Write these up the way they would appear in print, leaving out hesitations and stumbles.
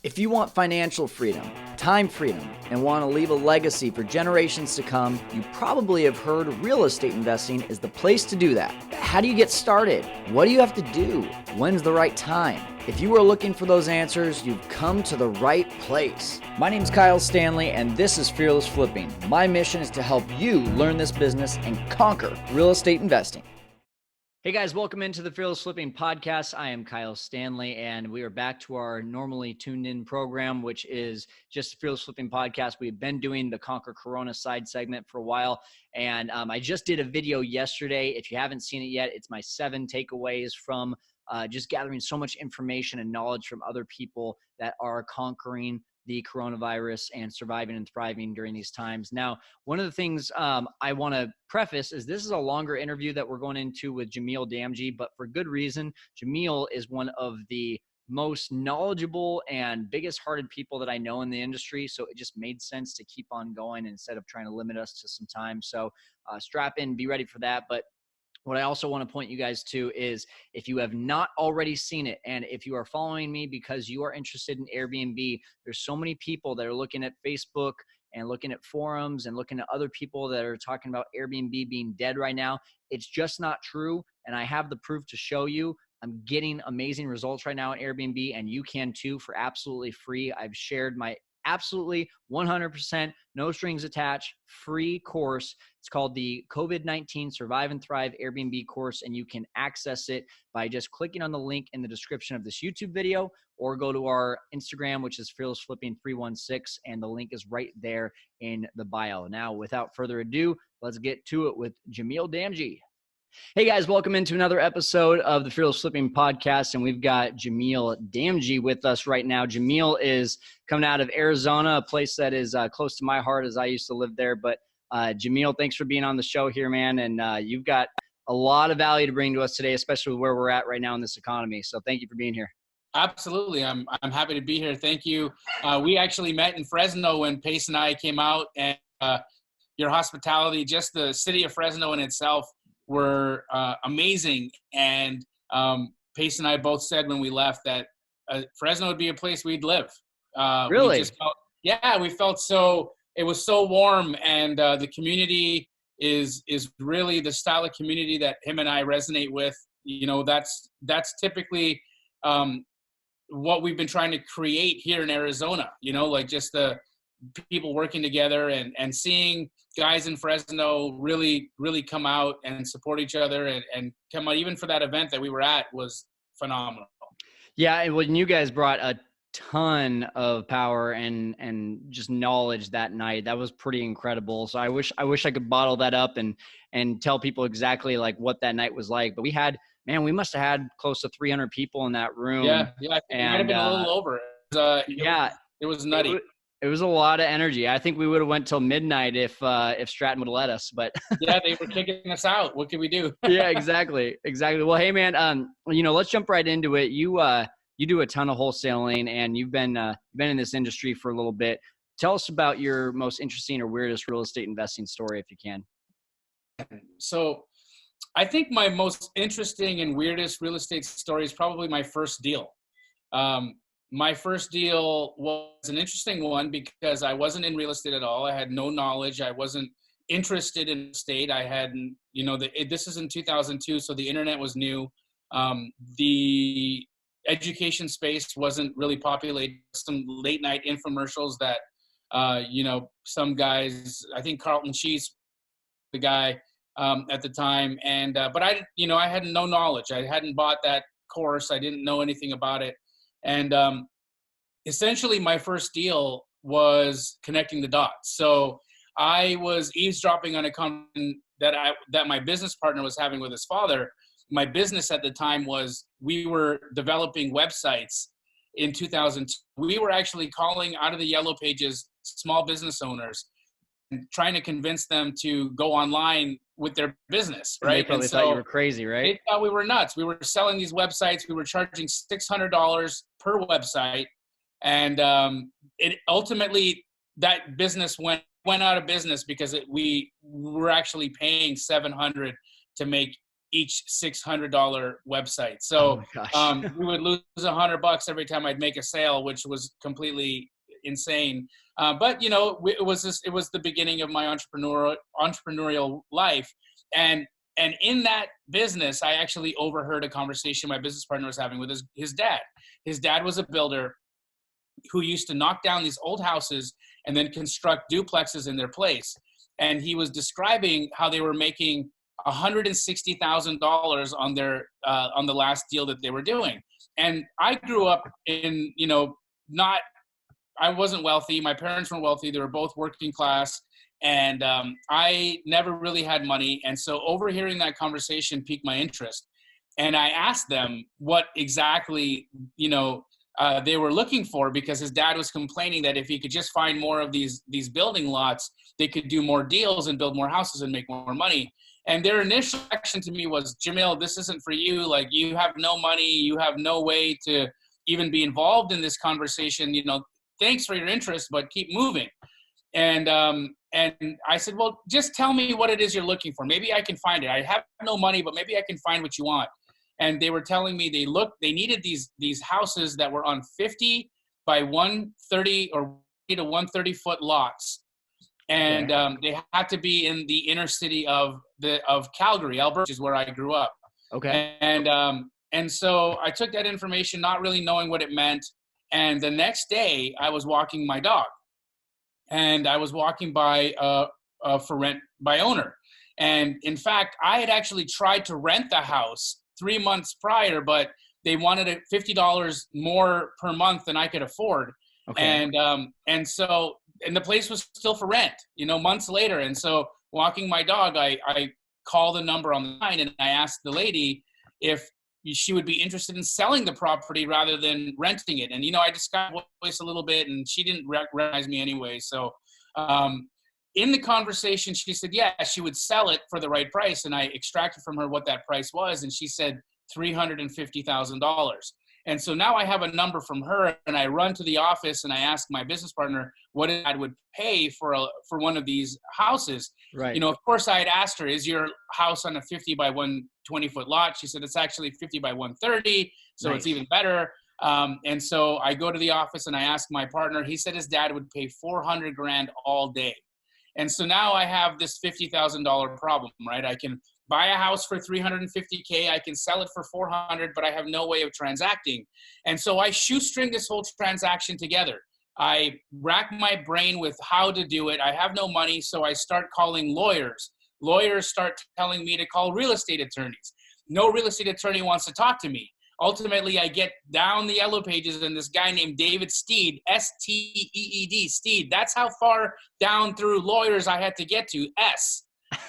If you want financial freedom, time freedom, and want to leave a legacy for generations to come, you probably have heard real estate investing is the place to do that. How do you get started? What do you have to do? When's the right time? If you are looking for those answers, you've come to the right place. My name is Kyle Stanley, and this is Fearless Flipping. My mission is to help you learn this business and conquer real estate investing. Hey guys, welcome into the Fearless Flipping podcast. I am Kyle Stanley, and we are back to our normally tuned in program, which is just the Fearless Flipping podcast. We've been doing the Conquer Corona side segment for a while, and I just did a video yesterday. If you haven't seen it yet, it's my 7 takeaways from just gathering so much information and knowledge from other people that are conquering the coronavirus and surviving and thriving during these times. Now, one of the things I want to preface is this is a longer interview that we're going into with Jamil Damji, but for good reason. Jamil is one of the most knowledgeable and biggest hearted people that I know in the industry. So it just made sense to keep on going instead of trying to limit us to some time. So strap in, be ready for that. But what I also want to point you guys to is if you have not already seen it, and if you are following me because you are interested in Airbnb, there's so many people that are looking at Facebook and looking at forums and looking at other people that are talking about Airbnb being dead right now. It's just not true. And I have the proof to show you. I'm getting amazing results right now at Airbnb, and you can too for absolutely free. I've shared my absolutely 100%, no strings attached, free course. It's called the COVID-19 Survive and Thrive Airbnb course, and you can access it by just clicking on the link in the description of this YouTube video, or go to our Instagram, which is Fearless Flipping 316, and the link is right there in the bio. Now, without further ado, let's get to it with Jamil Damji. Hey guys, welcome into another episode of the Fearless Flipping podcast, and we've got Jamil Damji with us right now. Jamil is coming out of Arizona, a place that is close to my heart as I used to live there. But Jamil, thanks for being on the show here, man, and you've got a lot of value to bring to us today, especially where we're at right now in this economy. So thank you for being here. Absolutely. I'm happy to be here. Thank you. We actually met in Fresno when Pace and I came out, and your hospitality, just the city of Fresno in itself, were amazing. And Pace and I both said when we left that Fresno would be a place we'd live. Really? We felt so, it was so warm, and the community is really the style of community that him and I resonate with. You know, that's typically what we've been trying to create here in Arizona, you know, like just the people working together and seeing guys in Fresno really come out and support each other and come out. Even for that event that we were at was phenomenal. Yeah, and when you guys brought a ton of power and just knowledge that night, that was pretty incredible. So I wish I could bottle that up and tell people exactly like what that night was like. But we must have had close to 300 people in that room. Yeah, I think it might have been a little over. It was nutty. It was a lot of energy. I think we would have went till midnight if Stratton would have let us, but yeah, they were kicking us out. What can we do? Yeah, exactly. Well, hey man, let's jump right into it. You do a ton of wholesaling, and you've been in this industry for a little bit. Tell us about your most interesting or weirdest real estate investing story, if you can. So I think my most interesting and weirdest real estate story is probably my first deal. My first deal was an interesting one because I wasn't in real estate at all. I had no knowledge. I wasn't interested in estate. I hadn't, this is in 2002, so the internet was new. The education space wasn't really populated. Some late night infomercials that, some guys, I think Carlton Sheets, the guy at the time. And, but I had no knowledge. I hadn't bought that course. I didn't know anything about it. And essentially my first deal was connecting the dots. So I was eavesdropping on a conversation that my business partner was having with his father. My business at the time was, we were developing websites in 2002. We were actually calling out of the yellow pages small business owners and trying to convince them to go online with their business, right? They probably thought you were crazy, right? They thought we were nuts. We were selling these websites. We were charging $600 per website. And it ultimately, that business went out of business because we were actually paying $700 to make each $600 website. Oh So my gosh. we would lose $100 every time I'd make a sale, which was completely insane. But it was the beginning of my entrepreneurial life, and in that business, I actually overheard a conversation my business partner was having with his dad. His dad was a builder who used to knock down these old houses and then construct duplexes in their place. And he was describing how they were making $160,000 on their on the last deal that they were doing. And I grew up in, I wasn't wealthy. My parents weren't wealthy. They were both working class. And I never really had money. And so overhearing that conversation piqued my interest. And I asked them what exactly, they were looking for, because his dad was complaining that if he could just find more of these building lots, they could do more deals and build more houses and make more money. And their initial reaction to me was, Jamil, this isn't for you. Like, you have no money. You have no way to even be involved in this conversation. Thanks for your interest, but keep moving. And I said, well, just tell me what it is you're looking for. Maybe I can find it. I have no money, but maybe I can find what you want. And they were telling me they needed these houses that were on 50 by 130 or to 130 foot lots. And they had to be in the inner city of Calgary, Alberta, which is where I grew up. Okay. And so I took that information, not really knowing what it meant. And the next day I was walking my dog, and I was walking by for rent by owner. And in fact, I had actually tried to rent the house 3 months prior, but they wanted it $50 more per month than I could afford. Okay. And so the place was still for rent, months later. And so walking my dog, I called the number on the line, and I asked the lady if she would be interested in selling the property rather than renting it. And, I discussed the voice a little bit, and she didn't recognize me anyway. So in the conversation, she said, yeah, she would sell it for the right price. And I extracted from her what that price was. And she said $350,000. And so now I have a number from her, and I run to the office and I ask my business partner what I would pay for one of these houses. Right. Of course I had asked her, is your house on a 50 by 120 foot lot? She said, it's actually 50 by 130. So nice. It's even better. And so I go to the office and I ask my partner. He said his dad would pay $400,000 all day. And so now I have this $50,000 problem, right? I can buy a house for $350K. I can sell it for $400,000, but I have no way of transacting. And so I shoestring this whole transaction together. I rack my brain with how to do it. I have no money, so I start calling lawyers. Lawyers start telling me to call real estate attorneys. No real estate attorney wants to talk to me. Ultimately, I get down the yellow pages, and this guy named David Steed, S-T-E-E-D, Steed. That's how far down through lawyers I had to get to, S.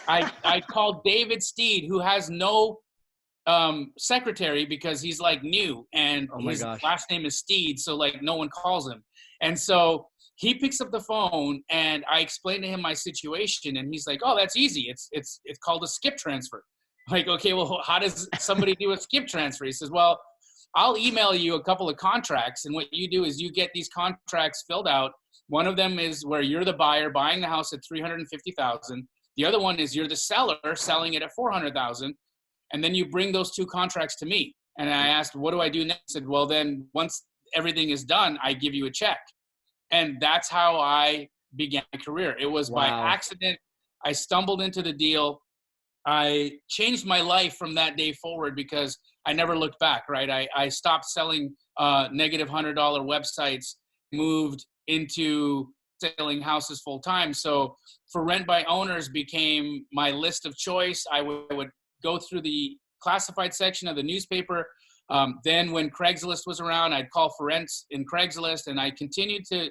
I called David Steed, who has no secretary because he's like new, and his last name is Steed, so like no one calls him. And so he picks up the phone, and I explain to him my situation, and he's like, oh, that's easy. It's called a skip transfer. Like, okay, well, how does somebody do a skip transfer? He says, well, I'll email you a couple of contracts, and what you do is you get these contracts filled out. One of them is where you're the buyer buying the house at $350,000. The other one is you're the seller selling it at $400,000. And then you bring those two contracts to me. And I asked, what do I do next? I said, well, then once everything is done, I give you a check. And that's how I began my career. It was by accident. I stumbled into the deal. I changed my life from that day forward because I never looked back, right? I stopped selling negative $100 websites, moved into selling houses full time. So for rent by owners became my list of choice. I would go through the classified section of the newspaper. Then when Craigslist was around, I'd call for rents in Craigslist, and I continued to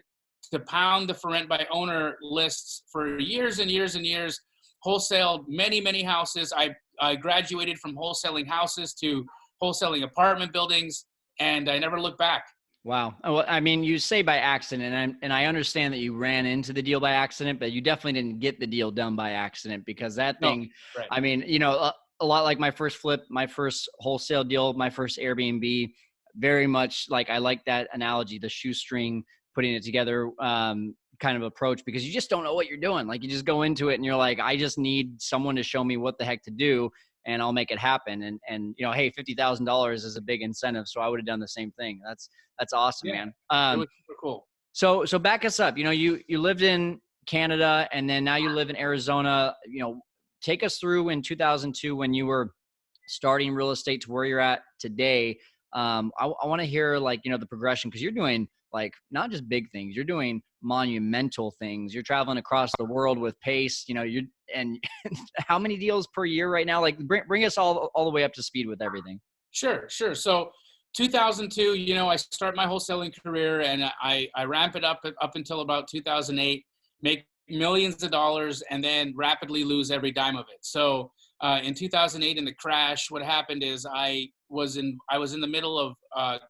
pound the for rent by owner lists for years and years and years. Wholesaled many, many houses. I graduated from wholesaling houses to wholesaling apartment buildings, and I never looked back. Wow. Well, I mean, you say by accident, and I understand that you ran into the deal by accident, but you definitely didn't get the deal done by accident, because that thing, right. I mean, a lot like my first flip, my first wholesale deal, my first Airbnb, very much like, I like that analogy, the shoestring, putting it together kind of approach, because you just don't know what you're doing. Like, you just go into it and you're like, I just need someone to show me what the heck to do. and I'll make it happen. And you know, hey, $50,000 is a big incentive, so I would have done the same thing. That's awesome, Yeah, man. it was super cool. So back us up. You know, you lived in Canada, and then now you live in Arizona. You know, take us through in 2002 when you were starting real estate to where you're at today. I want to hear, like, you know, the progression, because you're doing like not just big things, you're doing monumental things. You're traveling across the world with Pace. You know, and how many deals per year right now? Like, bring us all the way up to speed with everything. Sure. So 2002, you know, I start my wholesaling career, and I ramp it up until about 2008, make millions of dollars, and then rapidly lose every dime of it. So in 2008, in the crash, what happened is I was in the middle of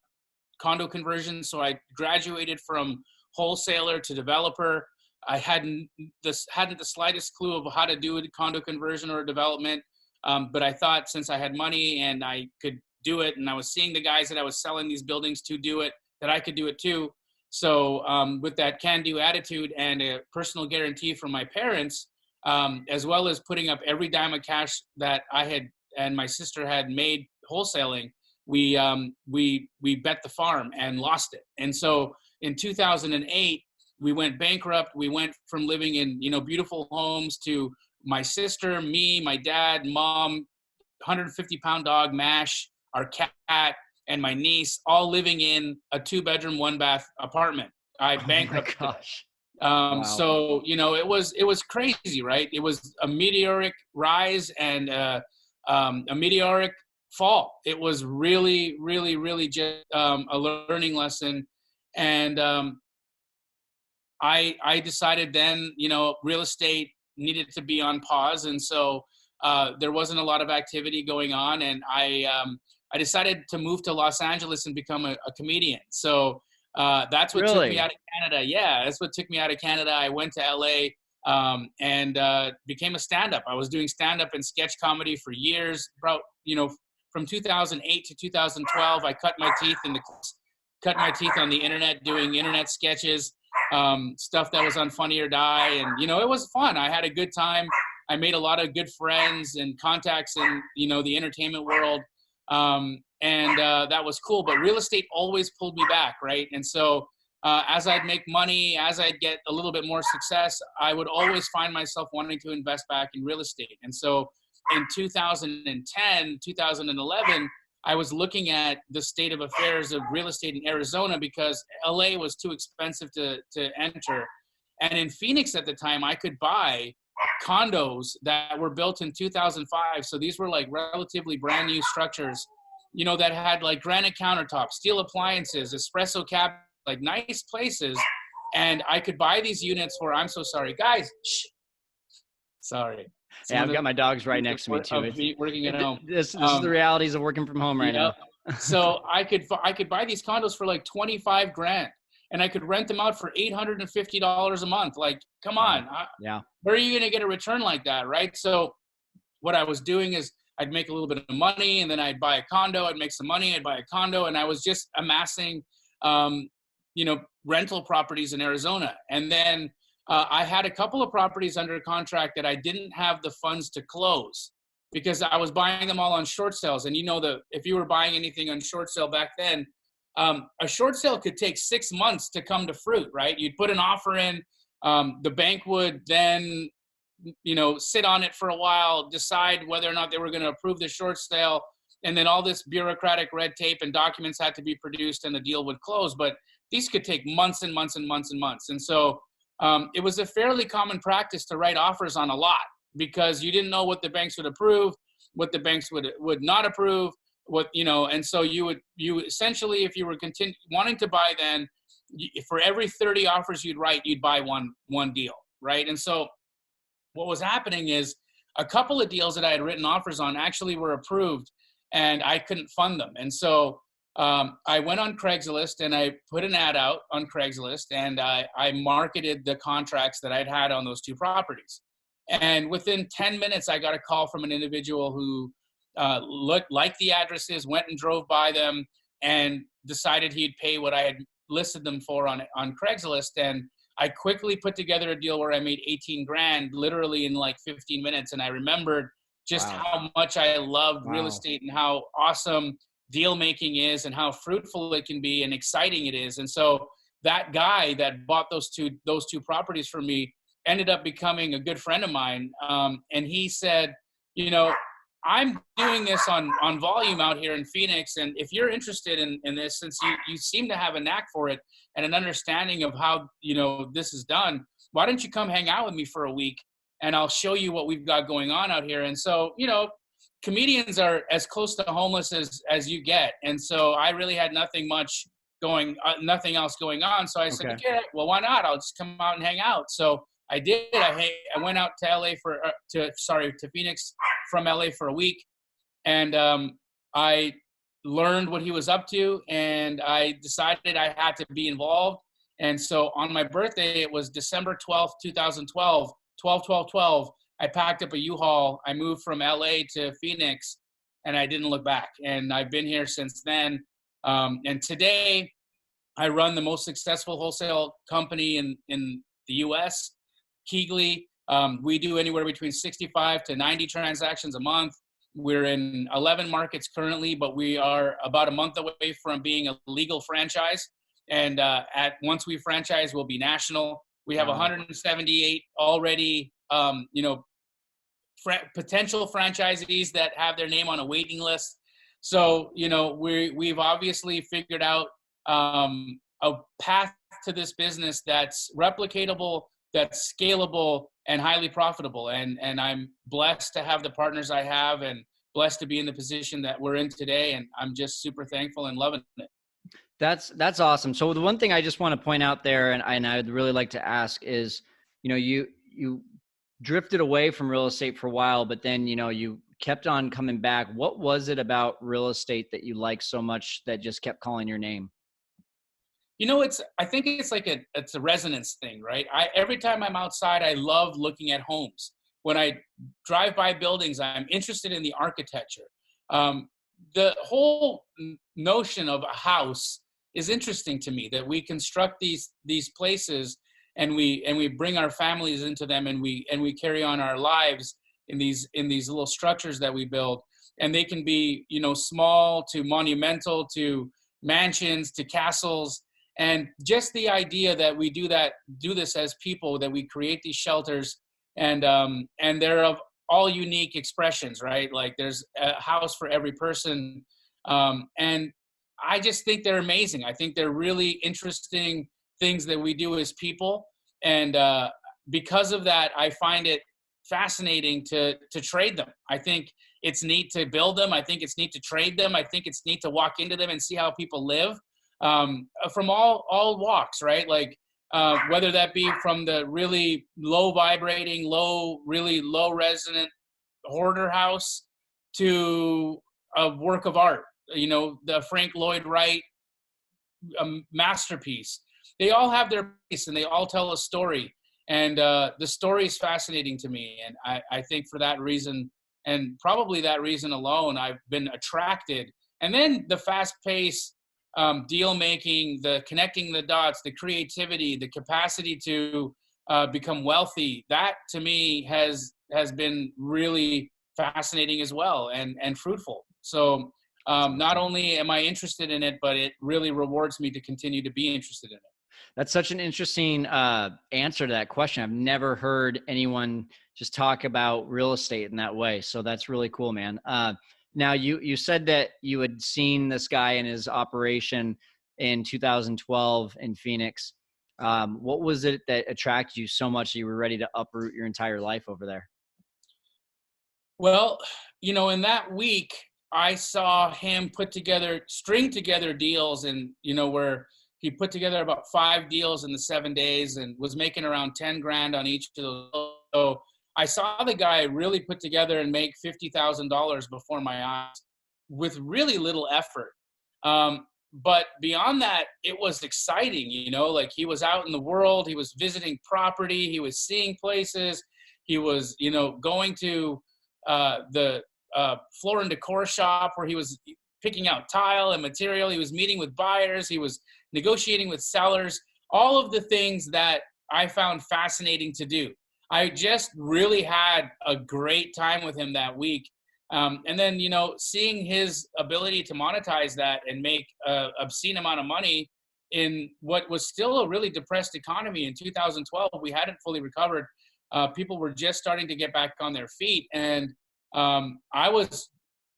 condo conversion. So I graduated from wholesaler to developer. I hadn't the slightest clue of how to do a condo conversion or a development. But I thought, since I had money and I could do it, and I was seeing the guys that I was selling these buildings to do it, that I could do it too. So with that can-do attitude and a personal guarantee from my parents, as well as putting up every dime of cash that I had and my sister had made wholesaling, we bet the farm and lost it. And so in 2008, we went bankrupt. We went from living in, you know, beautiful homes to my sister, me, my dad, mom, 150-pound dog, Mash, our cat, and my niece, all living in a 2-bedroom, 1-bath apartment. I bankrupted. Oh my gosh. Wow. So, you know, it was crazy, right? It was a meteoric rise and a meteoric fall. It was really, really, really just a learning lesson. And I decided then, you know, real estate needed to be on pause. And so there wasn't a lot of activity going on. And I decided to move to Los Angeles and become a comedian. So that's what took me out of Canada. Yeah, that's what took me out of Canada. I went to LA and became a stand-up. I was doing stand-up and sketch comedy for years. About, you know, from 2008 to 2012, I cut my teeth on the internet doing internet sketches, stuff that was on Funny or Die. And, you know, it was fun. I had a good time. I made a lot of good friends and contacts in, you know, the entertainment world. And that was cool, but real estate always pulled me back. Right. And so, as I'd make money, as I'd get a little bit more success, I would always find myself wanting to invest back in real estate. And so in 2010, 2011, I was looking at the state of affairs of real estate in Arizona because LA was too expensive to enter. And in Phoenix at the time, I could buy condos that were built in 2005. So these were like relatively brand new structures, you know, that had like granite countertops, steel appliances, espresso cabinets, like nice places. And I could buy these units for, I'm so sorry, guys. Shh. Sorry. Yeah, I've got my dogs right next to me too. Working at home. This is the realities of working from home right now. So I could buy these condos for like 25 grand, and I could rent them out for $850 a month. Like, come on. Yeah. Where are you going to get a return like that? Right. So what I was doing is I'd make a little bit of money, and then I'd buy a condo. I'd make some money. I'd buy a condo. And I was just amassing, you know, rental properties in Arizona. And then I had a couple of properties under contract that I didn't have the funds to close because I was buying them all on short sales. And you know, if you were buying anything on short sale back then, a short sale could take 6 months to come to fruit, right? You'd put an offer in, the bank would then, you know, sit on it for a while, decide whether or not they were going to approve the short sale. And then all this bureaucratic red tape and documents had to be produced and the deal would close. But these could take months and months and months and months. And so it was a fairly common practice to write offers on a lot because you didn't know what the banks would approve, what the banks would not approve, what, you know, and so you essentially, if you were wanting to buy, then for every 30 offers you'd write, you'd buy one deal, right? And so what was happening is a couple of deals that I had written offers on actually were approved and I couldn't fund them. And so I went on Craigslist and I put an ad out on Craigslist and I marketed the contracts that I'd had on those two properties. And within 10 minutes, I got a call from an individual who liked the addresses, went and drove by them and decided he'd pay what I had listed them for on Craigslist. And I quickly put together a deal where I made 18 grand literally in like 15 minutes. And I remembered just Wow. how much I loved real Wow. estate and how awesome deal making is and how fruitful it can be and exciting it is. And so that guy that bought those two properties for me ended up becoming a good friend of mine. And he said, you know, I'm doing this on volume out here in Phoenix. And if you're interested in this, since you seem to have a knack for it and an understanding of how, you know, this is done, why don't you come hang out with me for a week and I'll show you what we've got going on out here. And so, you know, comedians are as close to homeless as you get. And so I really had nothing else going on. So I said, okay, well, why not? I'll just come out and hang out. So I did. I went out to LA to Phoenix from LA for a week. And I learned what he was up to, and I decided I had to be involved. And so on my birthday, it was December 12th, 2012, 12/12/12. I packed up a U-Haul. I moved from LA to Phoenix, and I didn't look back. And I've been here since then. And today, I run the most successful wholesale company in the U.S., KeyGlee. We do anywhere between 65 to 90 transactions a month. We're in 11 markets currently, but we are about a month away from being a legal franchise. And once we franchise, we'll be national. We have 178 already, potential franchisees that have their name on a waiting list. So, you know, we've obviously figured out a path to this business that's replicatable, that's scalable, and highly profitable. And I'm blessed to have the partners I have and blessed to be in the position that we're in today. And I'm just super thankful and loving it. That's awesome. So the one thing I just want to point out there, and I'd really like to ask is, you know, you drifted away from real estate for a while, but then, you know, you kept on coming back. What was it about real estate that you liked so much that just kept calling your name? You know, I think it's like it's a resonance thing, right? Every time I'm outside, I love looking at homes. When I drive by buildings, I'm interested in the architecture. The whole notion of a house is interesting to me, that we construct these places and we bring our families into them, and we carry on our lives in these little structures that we build. And they can be, you know, small to monumental to mansions to castles. And just the idea that we do this as people, that we create these shelters, and they're of all unique expressions, right? Like there's a house for every person. And I just think they're amazing. I think they're really interesting things that we do as people. And because of that, I find it fascinating to trade them. I think it's neat to build them. I think it's neat to trade them. I think it's neat to walk into them and see how people live. From all walks, right? Like whether that be from the really low vibrating, really low resonant hoarder house to a work of art, you know, the Frank Lloyd Wright masterpiece. They all have their place and they all tell a story. And the story is fascinating to me. And I think for that reason, and probably that reason alone, I've been attracted. And then the fast pace, deal making, the connecting the dots, the creativity, the capacity to become wealthy, that to me has been really fascinating as well, and fruitful. So not only am I interested in it, but it really rewards me to continue to be interested in it. That's such an interesting answer to that question. I've never heard anyone just talk about real estate in that way. So that's really cool, man. Now, you said that you had seen this guy in his operation in 2012 in Phoenix. What was it that attracted you so much that you were ready to uproot your entire life over there? Well, you know, in that week, I saw him string together deals, and, you know, where he put together about 5 deals in the 7 days and was making around 10 grand on each of those. So I saw the guy really put together and make $50,000 before my eyes with really little effort. But beyond that, it was exciting, you know, like he was out in the world, he was visiting property, he was seeing places, he was, you know, going to the floor and decor shop where he was picking out tile and material, he was meeting with buyers, he was negotiating with sellers, all of the things that I found fascinating to do. I just really had a great time with him that week. And then, seeing his ability to monetize that and make an obscene amount of money in what was still a really depressed economy in 2012, we hadn't fully recovered. People were just starting to get back on their feet. And I was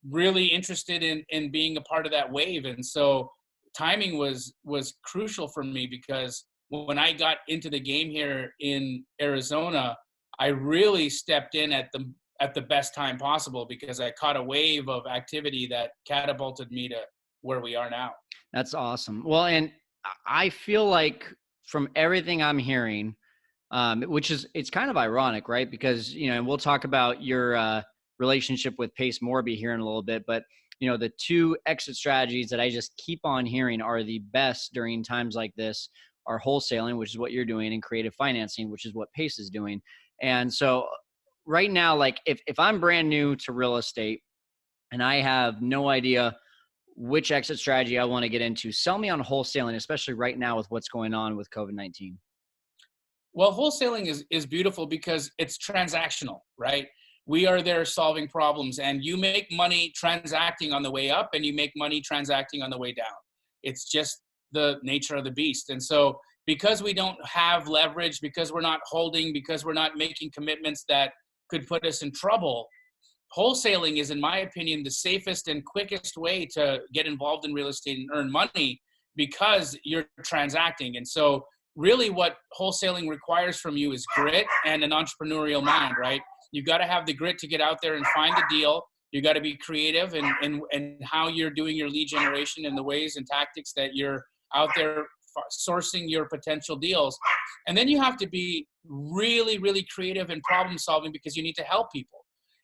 really interested in being a part of that wave. And so timing was crucial for me, because when I got into the game here in Arizona, I really stepped in at the best time possible, because I caught a wave of activity that catapulted me to where we are now. That's awesome. Well, and I feel like from everything I'm hearing, it's kind of ironic, right? Because, and we'll talk about your relationship with Pace Morby here in a little bit, but the two exit strategies that I just keep on hearing are the best during times like this are wholesaling, which is what you're doing, and creative financing, which is what Pace is doing. And so right now, like if I'm brand new to real estate and I have no idea which exit strategy I want to get into, sell me on wholesaling, especially right now with what's going on with COVID-19. Well, wholesaling is beautiful because it's transactional, right? We are there solving problems, and you make money transacting on the way up and you make money transacting on the way down. It's just the nature of the beast. And so because we don't have leverage, because we're not holding, because we're not making commitments that could put us in trouble, wholesaling is, in my opinion, the safest and quickest way to get involved in real estate and earn money, because you're transacting. And so really what wholesaling requires from you is grit and an entrepreneurial mind, right? You've got to have the grit to get out there and find the deal. You got to be creative in how you're doing your lead generation and the ways and tactics that you're out there sourcing your potential deals. And then you have to be really, really creative in problem solving, because you need to help people.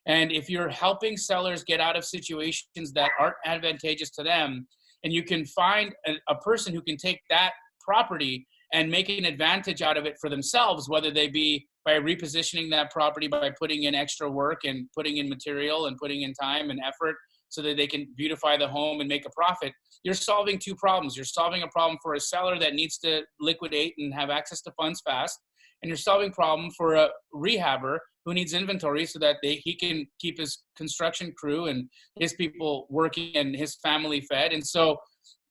And if you're helping sellers get out of situations that aren't advantageous to them, and you can find a person who can take that property and make an advantage out of it for themselves, whether they be by repositioning that property, by putting in extra work and putting in material and putting in time and effort so that they can beautify the home and make a profit, you're solving two problems. You're solving a problem for a seller that needs to liquidate and have access to funds fast, and you're solving a problem for a rehabber who needs inventory so that he can keep his construction crew and his people working and his family fed. And so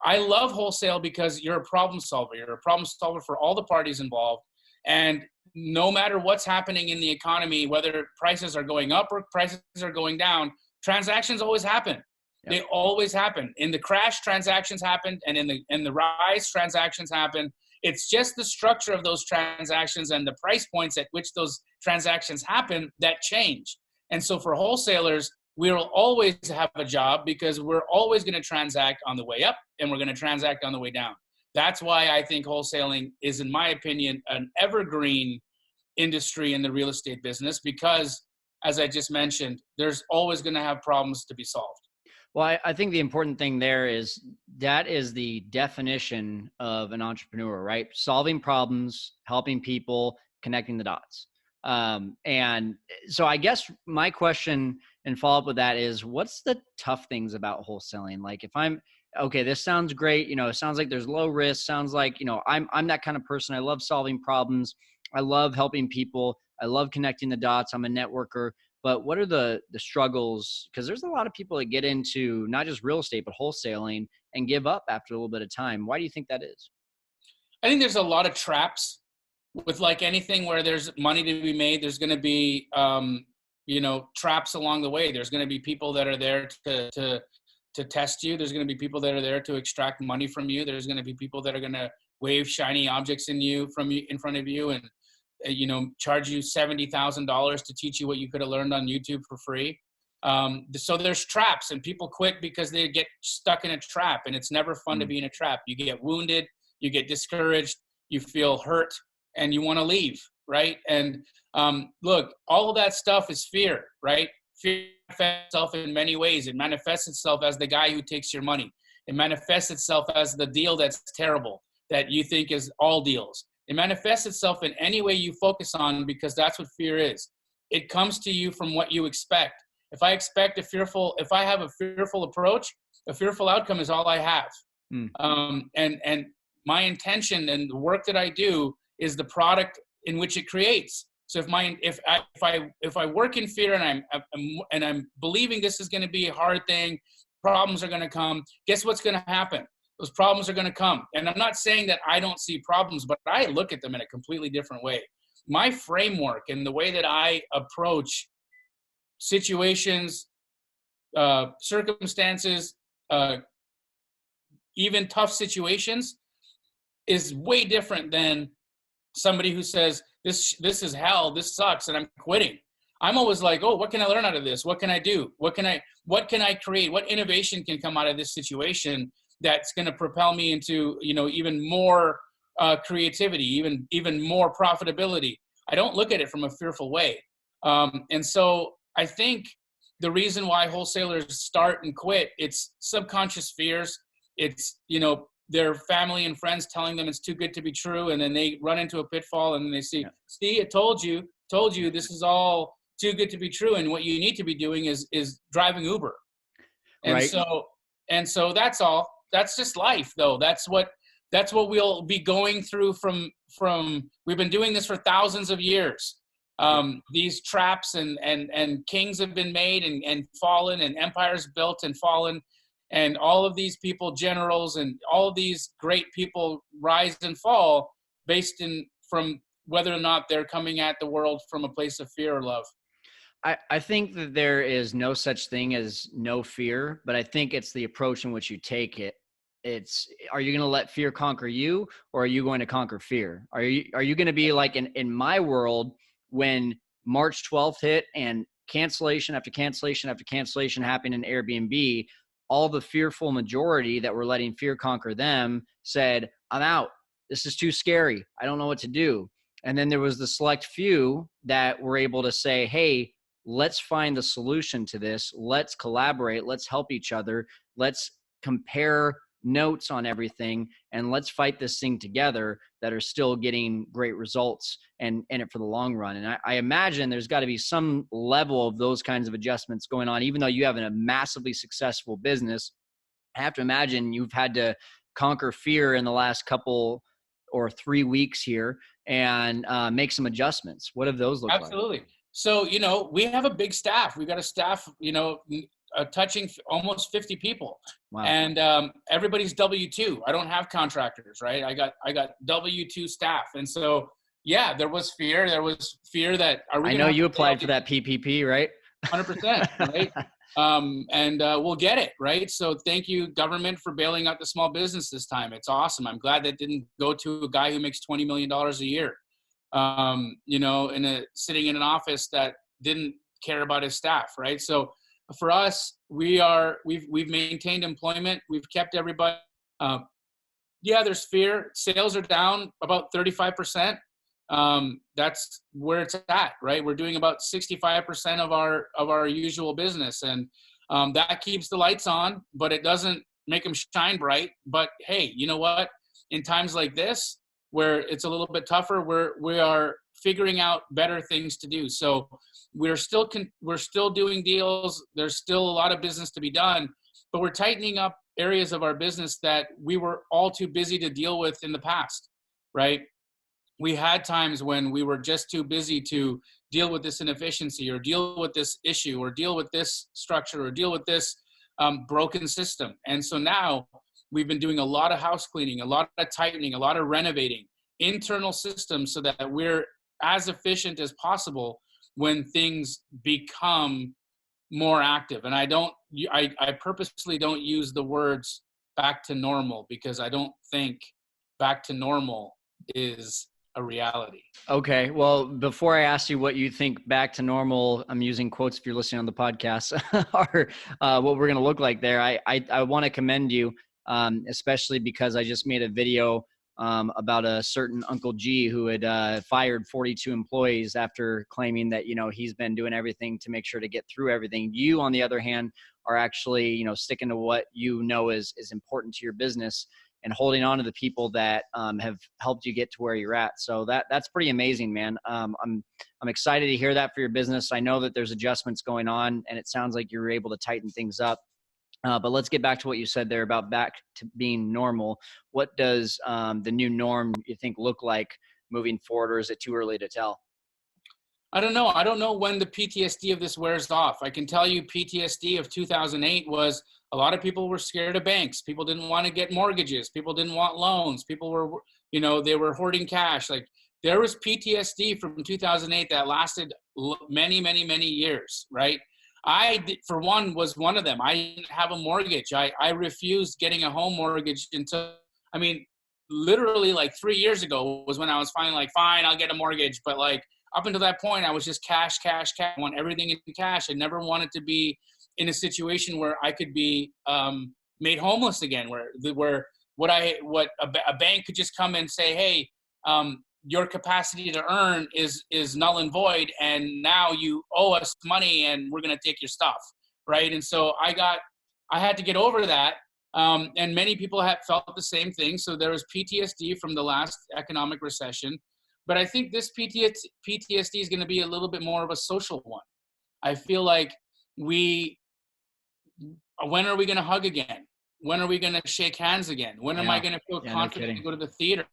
I love wholesale because you're a problem solver. You're a problem solver for all the parties involved. And no matter what's happening in the economy, whether prices are going up or prices are going down, transactions always happen. Yep. They always happen. In the crash, transactions happened, and in the rise, transactions happen. It's just the structure of those transactions and the price points at which those transactions happen that change. And so for wholesalers, we'll always have a job, because we're always going to transact on the way up and we're going to transact on the way down. That's why I think wholesaling is, in my opinion, an evergreen industry in the real estate business, because, as I just mentioned, there's always going to have problems to be solved. Well, I think the important thing there is that is the definition of an entrepreneur, right? Solving problems, helping people, connecting the dots. And so I guess my question and follow up with that is, what's the tough things about wholesaling? Like if okay, this sounds great. It sounds like there's low risk. Sounds like, I'm that kind of person. I love solving problems. I love helping people. I love connecting the dots. I'm a networker. But what are the struggles? Because there's a lot of people that get into not just real estate, but wholesaling and give up after a little bit of time. Why do you think that is? I think there's a lot of traps with, like anything where there's money to be made. There's going to be, traps along the way. There's going to be people that are there to test you. There's going to be people that are there to extract money from you. There's going to be people that are going to wave shiny objects in front of you and charge you $70,000 to teach you what you could have learned on YouTube for free. So there's traps, and people quit because they get stuck in a trap, and it's never fun to be in a trap. You get wounded, you get discouraged, you feel hurt, and you want to leave, right? And look, all of that stuff is fear, right? Fear manifests itself in many ways. It manifests itself as the guy who takes your money. It manifests itself as the deal that's terrible, that you think is all deals. It manifests itself in any way you focus on, because that's what fear is. It comes to you from what you expect. If I have a fearful approach, a fearful outcome is all I have. And my intention and the work that I do is the product in which it creates. So if I work in fear and I'm believing this is going to be a hard thing, problems are going to come. Guess what's going to happen? Those problems are going to come. And I'm not saying that I don't see problems, but I look at them in a completely different way. My framework and the way that I approach situations, circumstances, even tough situations is way different than somebody who says, this is hell, this sucks, and I'm quitting. I'm always like, oh, what can I learn out of this? What can I do? What can I create? What innovation can come out of this situation that's going to propel me into, even more creativity, even more profitability? I don't look at it from a fearful way. And so I think the reason why wholesalers start and quit, it's subconscious fears. It's, their family and friends telling them it's too good to be true. And then they run into a pitfall and then they see, see, it told you, this is all too good to be true. And what you need to be doing is driving Uber. And right. so that's all. That's just life though. That's what we'll be going through from we've been doing this for thousands of years. These traps and kings have been made and fallen, and empires built and fallen. And all of these people, generals, and all of these great people rise and fall based from whether or not they're coming at the world from a place of fear or love. I think that there is no such thing as no fear, but I think it's the approach in which you take it. Are you going to let fear conquer you, or are you going to conquer fear? Are you going to be like in my world when March 12th hit and cancellation after cancellation after cancellation happened in Airbnb, all the fearful majority that were letting fear conquer them said, I'm out. This is too scary. I don't know what to do. And then there was the select few that were able to say, hey, let's find the solution to this. Let's collaborate. Let's help each other. Let's compare notes on everything, and let's fight this thing together, that are still getting great results and in it for the long run. And I imagine there's got to be some level of those kinds of adjustments going on, even though you have a massively successful business. I have to imagine you've had to conquer fear in the last couple or 3 weeks here and make some adjustments. What have those looked like? Absolutely. So, we have a big staff. We've got a staff, touching almost 50 people. Wow. And everybody's W-2. I don't have contractors, right? I got W-2 staff. And so, yeah, there was fear. There was fear that I know you applied for that PPP, right? 100%, right? And we'll get it, right? So thank you, government, for bailing out the small business this time. It's awesome. I'm glad that didn't go to a guy who makes $20 million a year, sitting in an office that didn't care about his staff, right? So for us, we've maintained employment. We've kept everybody. Yeah, there's fear. Sales are down about 35%. That's where it's at, right? We're doing about 65% of our usual business, and that keeps the lights on, but it doesn't make them shine bright. But hey, you know what? In times like this, where it's a little bit tougher, we are figuring out better things to do. So we're still doing deals. There's still a lot of business to be done, but we're tightening up areas of our business that we were all too busy to deal with in the past, right? We had times when we were just too busy to deal with this inefficiency, or deal with this issue, or deal with this structure, or deal with this broken system. And so now we've been doing a lot of house cleaning, a lot of tightening, a lot of renovating internal systems so that we're as efficient as possible when things become more active. And I purposely don't use the words back to normal, because I don't think back to normal is a reality. Okay. Well, before I ask you what you think back to normal, I'm using quotes if you're listening on the podcast, or what we're going to look like there. I want to commend you, especially because I just made a video about a certain Uncle G who had fired 42 employees after claiming that, he's been doing everything to make sure to get through everything. You, on the other hand, are actually, sticking to what is important to your business, and holding on to the people that have helped you get to where you're at. So that's pretty amazing, man. I'm excited to hear that for your business. I know that there's adjustments going on, and it sounds like you're able to tighten things up. But let's get back to what you said there about back to being normal. What does the new norm, you think, look like moving forward, or is it too early to tell? I don't know. I don't know when the PTSD of this wears off. I can tell you PTSD of 2008 was a lot of people were scared of banks. People didn't want to get mortgages. People didn't want loans. People were, they were hoarding cash. Like there was PTSD from 2008 that lasted many, many, many years, right? For one, was one of them. I didn't have a mortgage. I refused getting a home mortgage until, literally like 3 years ago was when I was finally like, fine, I'll get a mortgage. But like, up until that point, I was just cash, cash, cash. I want everything in cash. I never wanted to be in a situation where I could be made homeless again, where a bank could just come and say, hey, your capacity to earn is null and void, and now you owe us money, and we're going to take your stuff, right? And so I had to get over that, and many people have felt the same thing. So there was PTSD from the last economic recession. But I think this PTSD is going to be a little bit more of a social one. I feel like when are we going to hug again? When are we going to shake hands again? When am I going to feel confident to go to the theater,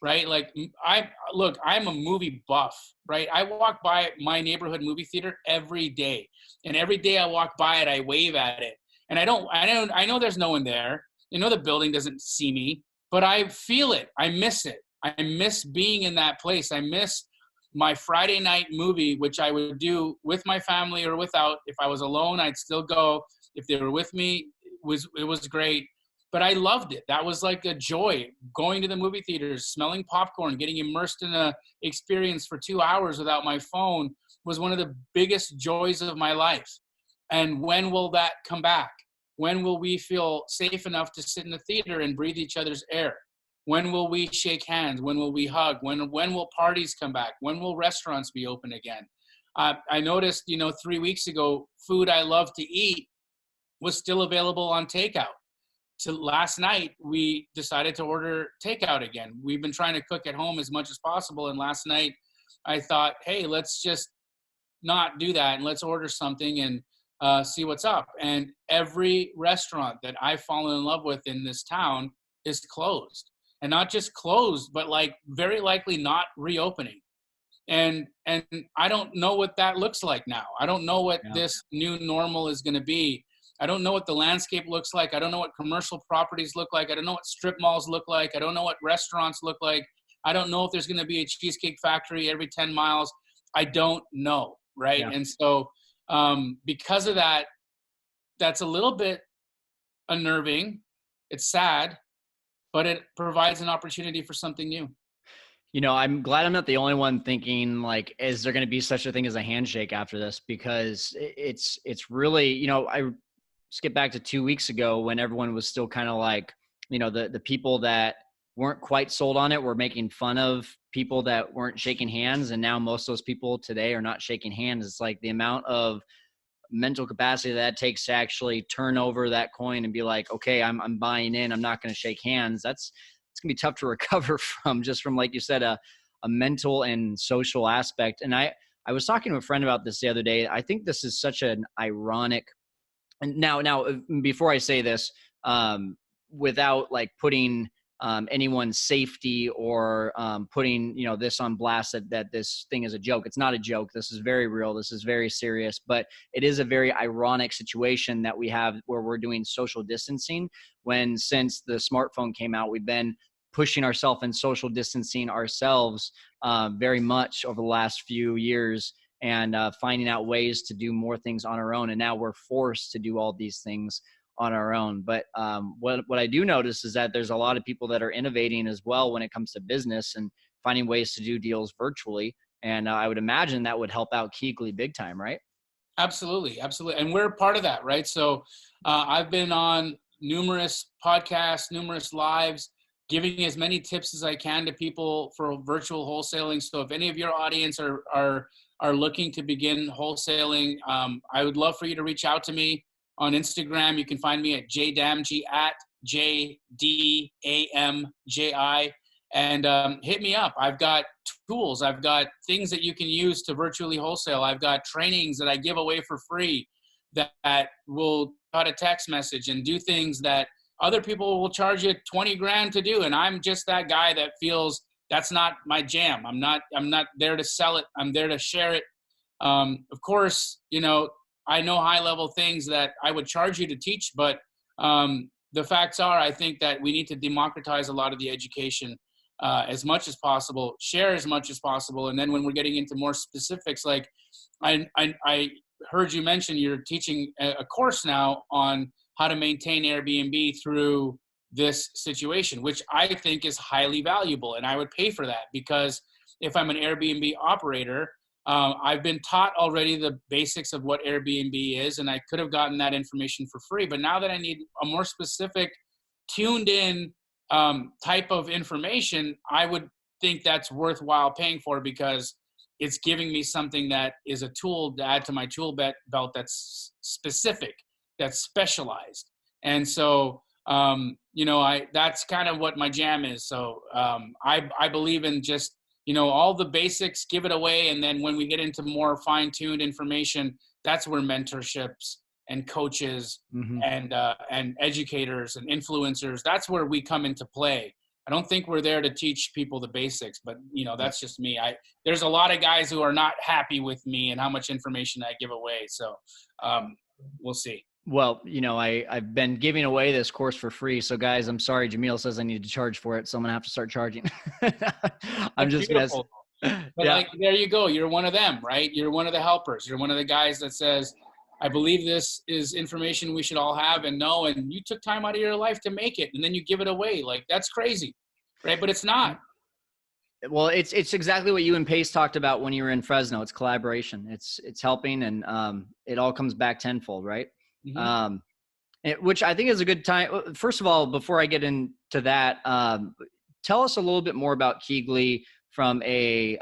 right? Like I'm a movie buff, right? I walk by my neighborhood movie theater every day. And every day I walk by it, I wave at it. And I know there's no one there. The building doesn't see me, but I feel it. I miss it. I miss being in that place. I miss my Friday night movie, which I would do with my family or without. If I was alone, I'd still go. If they were with me, it was great. But I loved it. That was like a joy. Going to the movie theaters, smelling popcorn, getting immersed in a experience for 2 hours without my phone was one of the biggest joys of my life. And when will that come back? When will we feel safe enough to sit in the theater and breathe each other's air? When will we shake hands? When will we hug? When will parties come back? When will restaurants be open again? I noticed, 3 weeks ago, food I love to eat was still available on takeout. So last night, we decided to order takeout again. We've been trying to cook at home as much as possible. And last night, I thought, hey, let's just not do that and let's order something and see what's up. And every restaurant that I've fallen in love with in this town is closed. And not just closed, but like very likely not reopening. And I don't know what that looks like now. I don't know what this new normal is going to be. I don't know what the landscape looks like. I don't know what commercial properties look like. I don't know what strip malls look like. I don't know what restaurants look like. I don't know if there's going to be a Cheesecake Factory every 10 miles. I don't know, right? Yeah. And so because of that, that's a little bit unnerving. It's sad. But it provides an opportunity for something new. I'm glad I'm not the only one thinking like, is there going to be such a thing as a handshake after this? Because it's really, I skip back to 2 weeks ago when everyone was still kind of like, the people that weren't quite sold on it were making fun of people that weren't shaking hands. And now most of those people today are not shaking hands. It's like the amount of mental capacity that takes to actually turn over that coin and be like, okay, I'm buying in, I'm not going to shake hands. It's going to be tough to recover from, like you said, a mental and social aspect. And I was talking to a friend about this the other day. I think this is such an ironic, and now before I say this, without like putting anyone's safety or putting this on blast that this thing is a joke. It's not a joke. This is very real. This is very serious. But it is a very ironic situation that we have where we're doing social distancing when, since the smartphone came out, we've been pushing ourselves and social distancing ourselves very much over the last few years and finding out ways to do more things on our own. And now we're forced to do all these things on our own. But what I do notice is that there's a lot of people that are innovating as well when it comes to business and finding ways to do deals virtually. And I would imagine that would help out Keighley big time, right? Absolutely. Absolutely. And we're part of that, right? So I've been on numerous podcasts, numerous lives, giving as many tips as I can to people for virtual wholesaling. So if any of your audience are looking to begin wholesaling, I would love for you to reach out to me. On Instagram, you can find me at jdamji, at JDAMJI, and hit me up. I've got tools. I've got things that you can use to virtually wholesale. I've got trainings that I give away for free that will cut a text message and do things that other people will charge you 20 grand to do. And I'm just that guy that feels That's not my jam. I'm not there to sell it. I'm there to share it. Of course, I know high level things that I would charge you to teach, but the facts are, I think that we need to democratize a lot of the education as much as possible, share as much as possible. And then when we're getting into more specifics, like I heard you mention you're teaching a course now on how to maintain Airbnb through this situation, which I think is highly valuable. And I would pay for that, because if I'm an Airbnb operator, I've been taught already the basics of what Airbnb is, and I could have gotten that information for free. But now that I need a more specific, tuned in type of information, I would think that's worthwhile paying for, because it's giving me something that is a tool to add to my tool belt that's specific, that's specialized. And so, that's kind of what my jam is. So I believe in just, all the basics, give it away. And then when we get into more fine-tuned information, that's where mentorships and coaches and educators and influencers, that's where we come into play. I don't think we're there to teach people the basics, but that's just me. There's a lot of guys who are not happy with me and how much information I give away. So we'll see. Well, I've been giving away this course for free. So guys, I'm sorry, Jamil says I need to charge for it. So I'm going to have to start charging. I'm just going to. But yeah. There you go. You're one of them, right? You're one of the helpers. You're one of the guys that says, I believe this is information we should all have and know. And you took time out of your life to make it, and then you give it away. Like, that's crazy, right? But it's not. Well, it's exactly what you and Pace talked about when you were in Fresno. It's collaboration. It's helping, and it all comes back tenfold, right? Mm-hmm. Which I think is a good time. First of all, before I get into that, tell us a little bit more about KeyGlee from a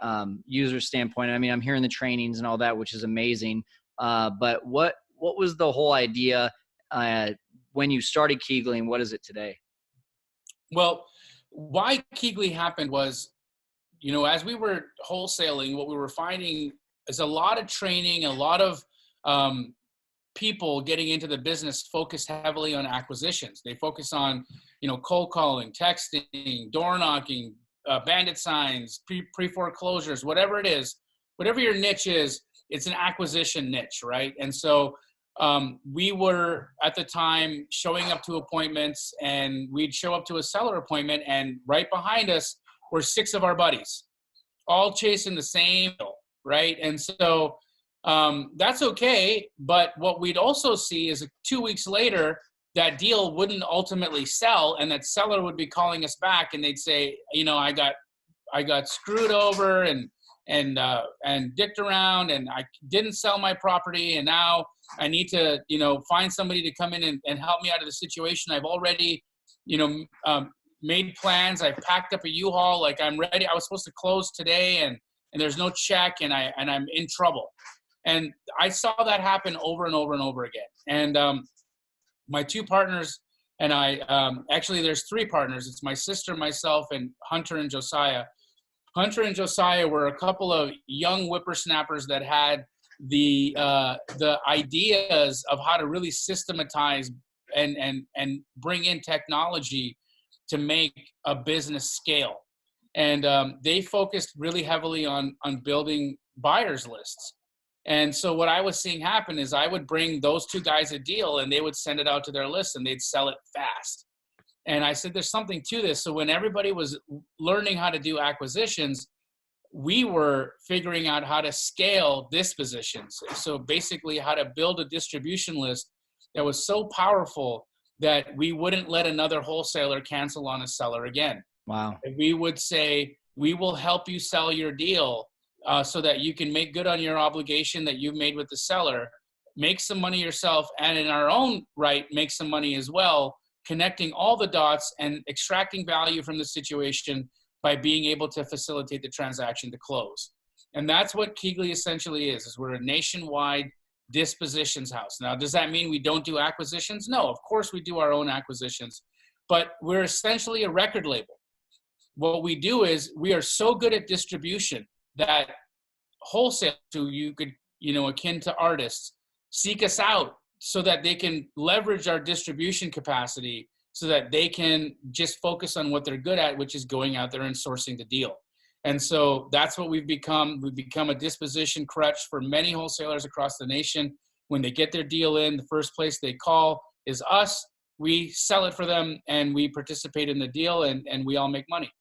user standpoint. I mean, I'm hearing the trainings and all that, which is amazing. But what was the whole idea when you started KeyGlee, and what is it today? Well, why KeyGlee happened was, as we were wholesaling, what we were finding is a lot of training, a lot of people getting into the business focus heavily on acquisitions. They focus on, cold calling, texting, door knocking, bandit signs, pre-foreclosures, whatever it is, whatever your niche is, it's an acquisition niche, right? And so we were at the time showing up to appointments, and we'd show up to a seller appointment, and right behind us were 6 of our buddies, all chasing the same, right? And so that's okay. But what we'd also see is 2 weeks later, that deal wouldn't ultimately sell, and that seller would be calling us back, and they'd say, I got screwed over and dicked around, and I didn't sell my property, and now I need to, find somebody to come in and help me out of the situation. I've already, made plans. I've packed up a U-Haul, like I'm ready. I was supposed to close today, and there's no check, and I'm in trouble. And I saw that happen over and over and over again. And my 2 partners and I, actually there's 3 partners. It's my sister, myself, and Hunter and Josiah. Hunter and Josiah were a couple of young whippersnappers that had the ideas of how to really systematize and bring in technology to make a business scale. And they focused really heavily on building buyers lists. And so what I was seeing happen is I would bring those 2 guys a deal, and they would send it out to their list, and they'd sell it fast. And I said, there's something to this. So when everybody was learning how to do acquisitions, we were figuring out how to scale dispositions. So basically how to build a distribution list that was so powerful that we wouldn't let another wholesaler cancel on a seller again. Wow. And we would say, we will help you sell your deal so that you can make good on your obligation that you've made with the seller, make some money yourself, and in our own right, make some money as well, connecting all the dots and extracting value from the situation by being able to facilitate the transaction to close. And that's what KeyGlee essentially is we're a nationwide dispositions house. Now, does that mean we don't do acquisitions? No, of course we do our own acquisitions, but we're essentially a record label. What we do is we are so good at distribution that wholesale, who you could, akin to artists, seek us out so that they can leverage our distribution capacity so that they can just focus on what they're good at, which is going out there and sourcing the deal. And so that's what we've become. We've become a disposition crutch for many wholesalers across the nation. When they get their deal in, the first place they call is us. We sell it for them and we participate in the deal, and we all make money.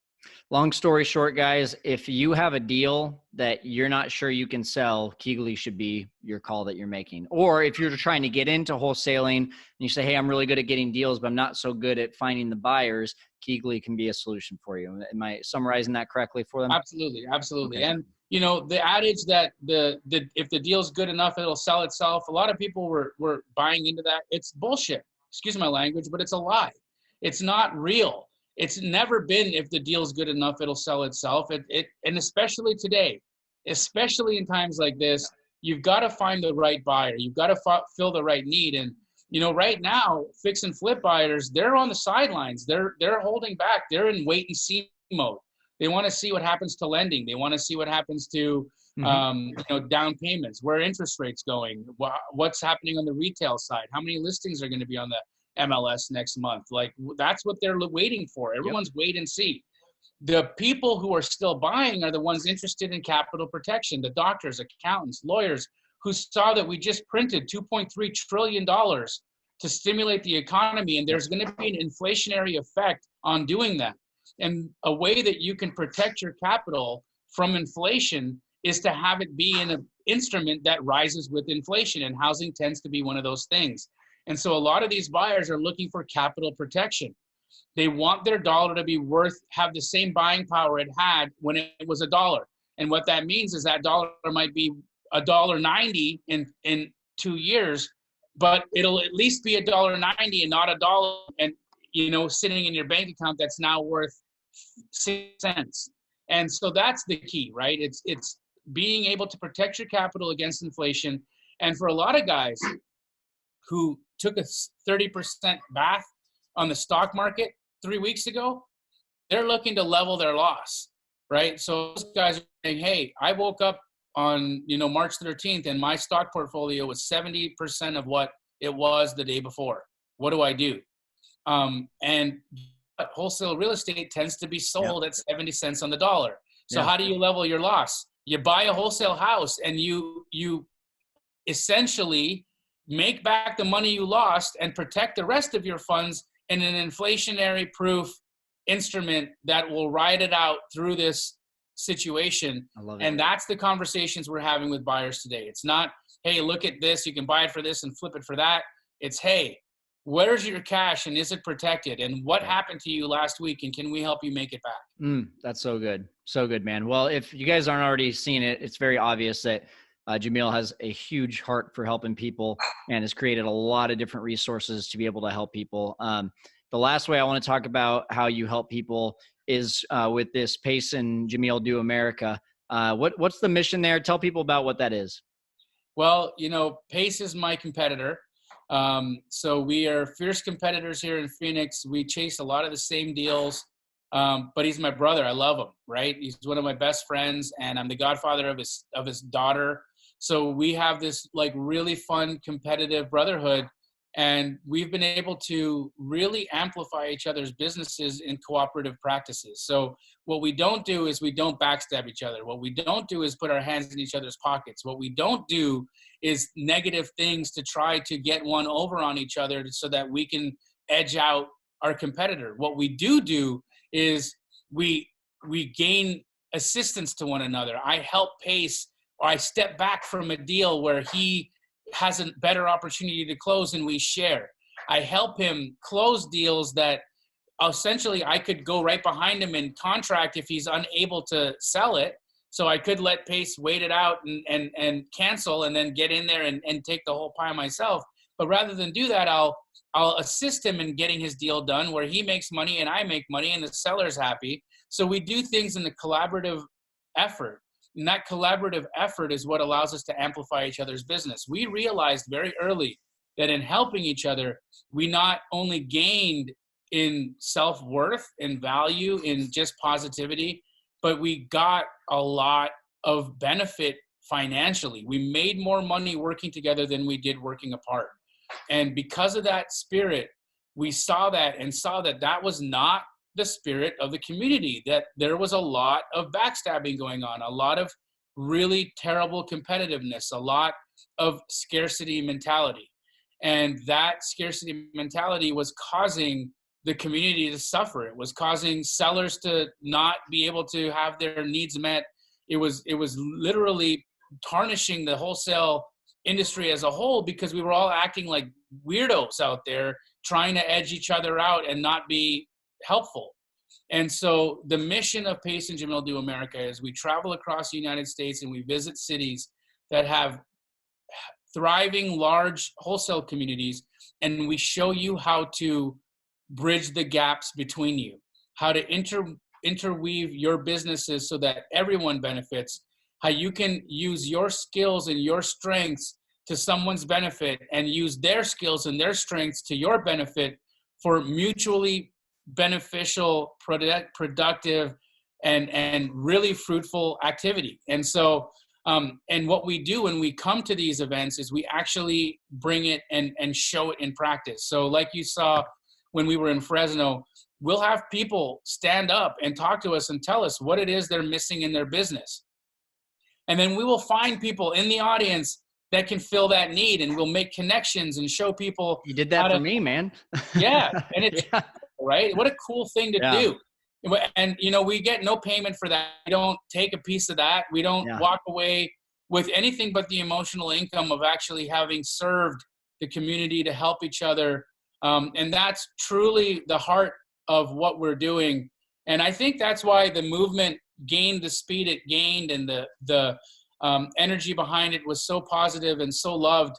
Long story short, guys, if you have a deal that you're not sure you can sell, KeyGlee should be your call that you're making. Or if you're trying to get into wholesaling and you say, hey, I'm really good at getting deals, but I'm not so good at finding the buyers, KeyGlee can be a solution for you. Am I summarizing that correctly for them? Absolutely. Absolutely. Okay. And, you know, the adage that if the deal's good enough, it'll sell itself. A lot of people were buying into that. It's bullshit. Excuse my language, but it's a lie. It's not real. It's never been, if the deal's good enough, it'll sell itself. And especially today, especially in times like this, you've got to find the right buyer. You've got to fill the right need. And, you know, right now, fix and flip buyers, they're on the sidelines. They're holding back. They're in wait and see mode. They want to see what happens to lending. They want to see what happens to, you know, down payments, where interest rates going, what's happening on the retail side, how many listings are going to be on the MLS next month. Like, that's what they're waiting for. Everyone's wait and see. The people who are still buying are the ones interested in capital protection, the doctors, accountants, lawyers, who saw that we just printed $2.3 trillion to stimulate the economy, and there's going to be an inflationary effect on doing that. And a way that you can protect your capital from inflation is to have it be in an instrument that rises with inflation, and housing tends to be one of those things. And so a lot of these buyers are looking for capital protection. They want their dollar to be have the same buying power it had when it was $1. And what that means is that dollar might be $1.90 in 2 years, but it'll at least be $1.90 and not $1, and, you know, sitting in your bank account that's now worth 6 cents. And so that's the key, right? It's being able to protect your capital against inflation. And for a lot of guys who took a 30% bath on the stock market 3 weeks ago, they're looking to level their loss, right? So those guys are saying, hey, I woke up on, you know, March 13th and my stock portfolio was 70% of what it was the day before. What do I do? And wholesale real estate tends to be sold at 70 cents on the dollar. So how do you level your loss? You buy a wholesale house and you essentially make back the money you lost and protect the rest of your funds in an inflationary proof instrument that will ride it out through this situation. I love it. And that's the conversations we're having with buyers today. It's not, hey, look at this, you can buy it for this and flip it for that. It's, hey, where's your cash and is it protected? And what happened to you last week and can we help you make it back? That's so good. So good, man. Well, if you guys aren't already seeing it, it's very obvious that Jamil has a huge heart for helping people and has created a lot of different resources to be able to help people. The last way I want to talk about how you help people is with this Pace and Jamil Do America. What's the mission there? Tell people about what that is. Well, you know, Pace is my competitor. So we are fierce competitors here in Phoenix. We chase a lot of the same deals, but he's my brother. I love him, right? He's one of my best friends, and I'm the godfather of his daughter. So we have this like really fun competitive brotherhood, and we've been able to really amplify each other's businesses in cooperative practices. So what we don't do is we don't backstab each other. What we don't do is put our hands in each other's pockets. What we don't do is negative things to try to get one over on each other so that we can edge out our competitor. What we do is we gain assistance to one another. I help Pace, or I step back from a deal where he has a better opportunity to close and we share. I help him close deals that essentially I could go right behind him and contract if he's unable to sell it. So I could let Pace wait it out and cancel and then get in there and take the whole pie myself. But rather than do that, I'll assist him in getting his deal done where he makes money and I make money and the seller's happy. So we do things in the collaborative effort. And that collaborative effort is what allows us to amplify each other's business. We realized very early that in helping each other, we not only gained in self-worth and value in just positivity, but we got a lot of benefit financially. We made more money working together than we did working apart. And because of that spirit, we saw that that was not the spirit of the community, that there was a lot of backstabbing going on, a lot of really terrible competitiveness, a lot of scarcity mentality. And that scarcity mentality was causing the community to suffer. It was causing sellers to not be able to have their needs met. It was literally tarnishing the wholesale industry as a whole, because we were all acting like weirdos out there trying to edge each other out and not be helpful. And so the mission of Pace and Jamil Do America is we travel across the United States and we visit cities that have thriving large wholesale communities, and we show you how to bridge the gaps between you, how to interweave your businesses so that everyone benefits, how you can use your skills and your strengths to someone's benefit and use their skills and their strengths to your benefit for mutually beneficial, productive, and really fruitful activity. And so, and what we do when we come to these events is we actually bring it and show it in practice. So like you saw when we were in Fresno, we'll have people stand up and talk to us and tell us what it is they're missing in their business. And then we will find people in the audience that can fill that need, and we'll make connections and show people. You did that for me, man. Yeah. And it's right. What a cool thing to do. And, we get no payment for that. We don't take a piece of that. We don't walk away with anything but the emotional income of actually having served the community to help each other. And that's truly the heart of what we're doing. And I think that's why the movement gained the speed it gained, and the energy behind it was so positive and so loved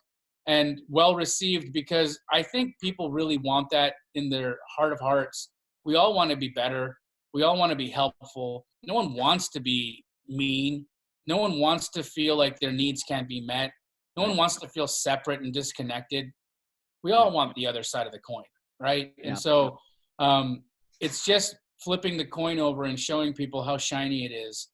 and well received, because I think people really want that in their heart of hearts. We all want to be better. We all want to be helpful. No one wants to be mean. No one wants to feel like their needs can't be met. No one wants to feel separate and disconnected. We all want the other side of the coin, right? And so it's just flipping the coin over and showing people how shiny it is,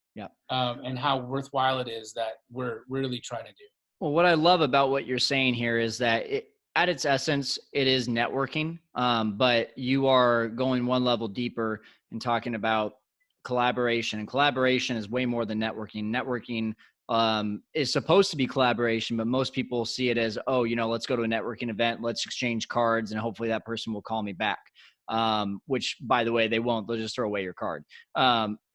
and how worthwhile it is that we're really trying to do. Well, what I love about what you're saying here is that at its essence, it is networking, but you are going one level deeper and talking about collaboration. And collaboration is way more than networking. Networking is supposed to be collaboration, but most people see it as, let's go to a networking event, let's exchange cards, and hopefully that person will call me back. Which, by the way, they won't. They'll just throw away your card.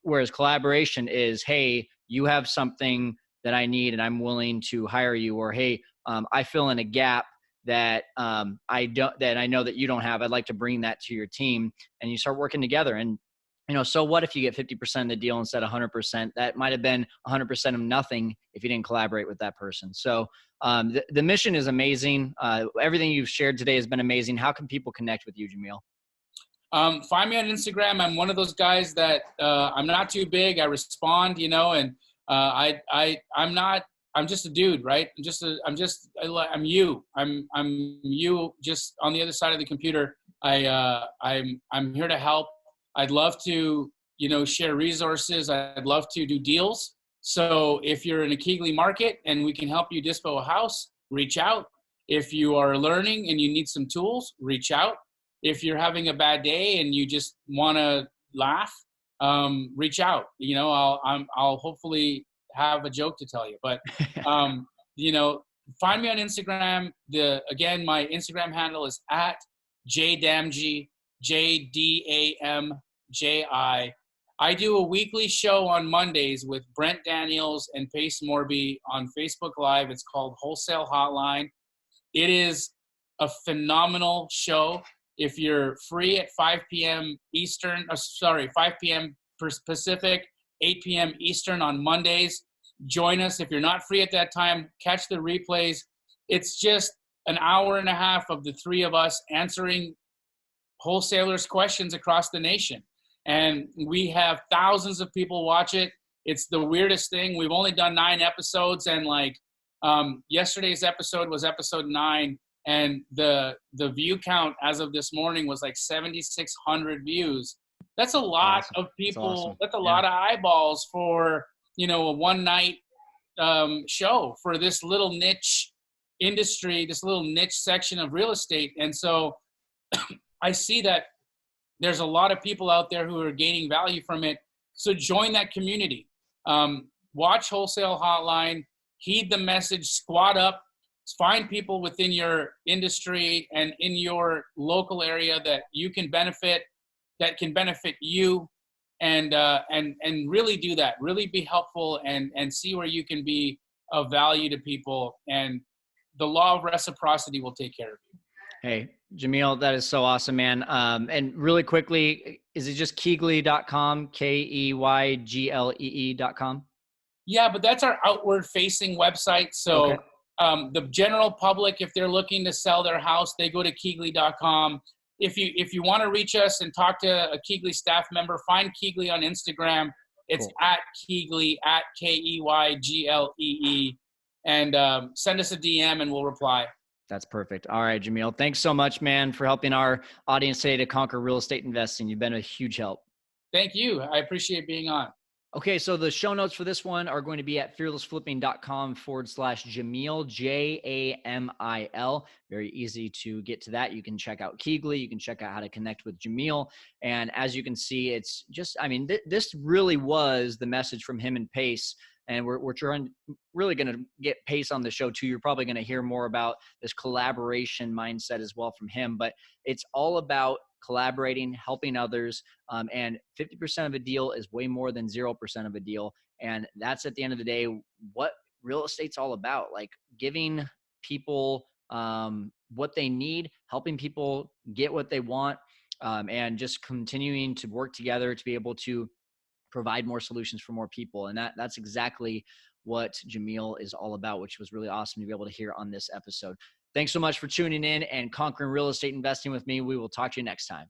Whereas collaboration is, hey, you have something that I need and I'm willing to hire you, or hey, I fill in a gap that I know that you don't have. I'd like to bring that to your team, and you start working together. And so what if you get 50% of the deal instead of 100%? That might have been 100% of nothing if you didn't collaborate with that person. So the mission is amazing. Everything you've shared today has been amazing. How can people connect with you, Jamil? Find me on Instagram. I'm one of those guys that I'm not too big. I respond, and I'm just a dude, right? I'm you. I'm you just on the other side of the computer. I'm here to help. I'd love to, share resources. I'd love to do deals. So if you're in a Keighley market and we can help you dispo a house, reach out. If you are learning and you need some tools, reach out. If you're having a bad day and you just want to laugh, reach out. I'll hopefully have a joke to tell you. But find me on Instagram. Again, my Instagram handle is at @JDamji, JDAMJI. I do a weekly show on Mondays with Brent Daniels and Pace Morby on Facebook Live. It's called Wholesale Hotline. It is a phenomenal show. If you're free at 5 p.m. Eastern, 5 p.m. Pacific, 8 p.m. Eastern on Mondays, join us. If you're not free at that time, catch the replays. It's just an hour and a half of the three of us answering wholesalers' questions across the nation. And we have thousands of people watch it. It's the weirdest thing. We've only done 9 episodes, and yesterday's episode was episode 9. And the view count as of this morning was like 7,600 views. That's a lot of people. Awesome. That's a lot of eyeballs for, a one night show for this little niche industry, this little niche section of real estate. And so I see that there's a lot of people out there who are gaining value from it. So join that community. Watch Wholesale Hotline, heed the message, squat up, find people within your industry and in your local area that you can benefit, that can benefit you, and really do that. Really be helpful and see where you can be of value to people, and the law of reciprocity will take care of you. Hey, Jamil, that is so awesome, man. And really quickly, is it just Keighley.com, KeyGlee.com? Yeah, but that's our outward facing website. So Okay. the general public, if they're looking to sell their house, they go to KeyGlee.com. If you want to reach us and talk to a KeyGlee staff member, find KeyGlee on Instagram. It's Cool. at KeyGlee, at KeyGlee, and send us a DM and we'll reply. That's perfect. All right, Jamil. Thanks so much, man, for helping our audience today to conquer real estate investing. You've been a huge help. Thank you. I appreciate being on. Okay, so the show notes for this one are going to be at fearlessflipping.com/Jamil, Jamil. Very easy to get to that. You can check out Keighley. You can check out how to connect with Jamil. And as you can see, it's just, I mean, this really was the message from him and Pace. And we're trying, really going to get Pace on the show too. You're probably going to hear more about this collaboration mindset as well from him. But it's all about collaborating, helping others. And 50% of a deal is way more than 0% of a deal. And that's, at the end of the day, what real estate's all about. Like giving people what they need, helping people get what they want, and just continuing to work together to be able to provide more solutions for more people. And that's exactly what Jamil is all about, which was really awesome to be able to hear on this episode. Thanks so much for tuning in and conquering real estate investing with me. We will talk to you next time.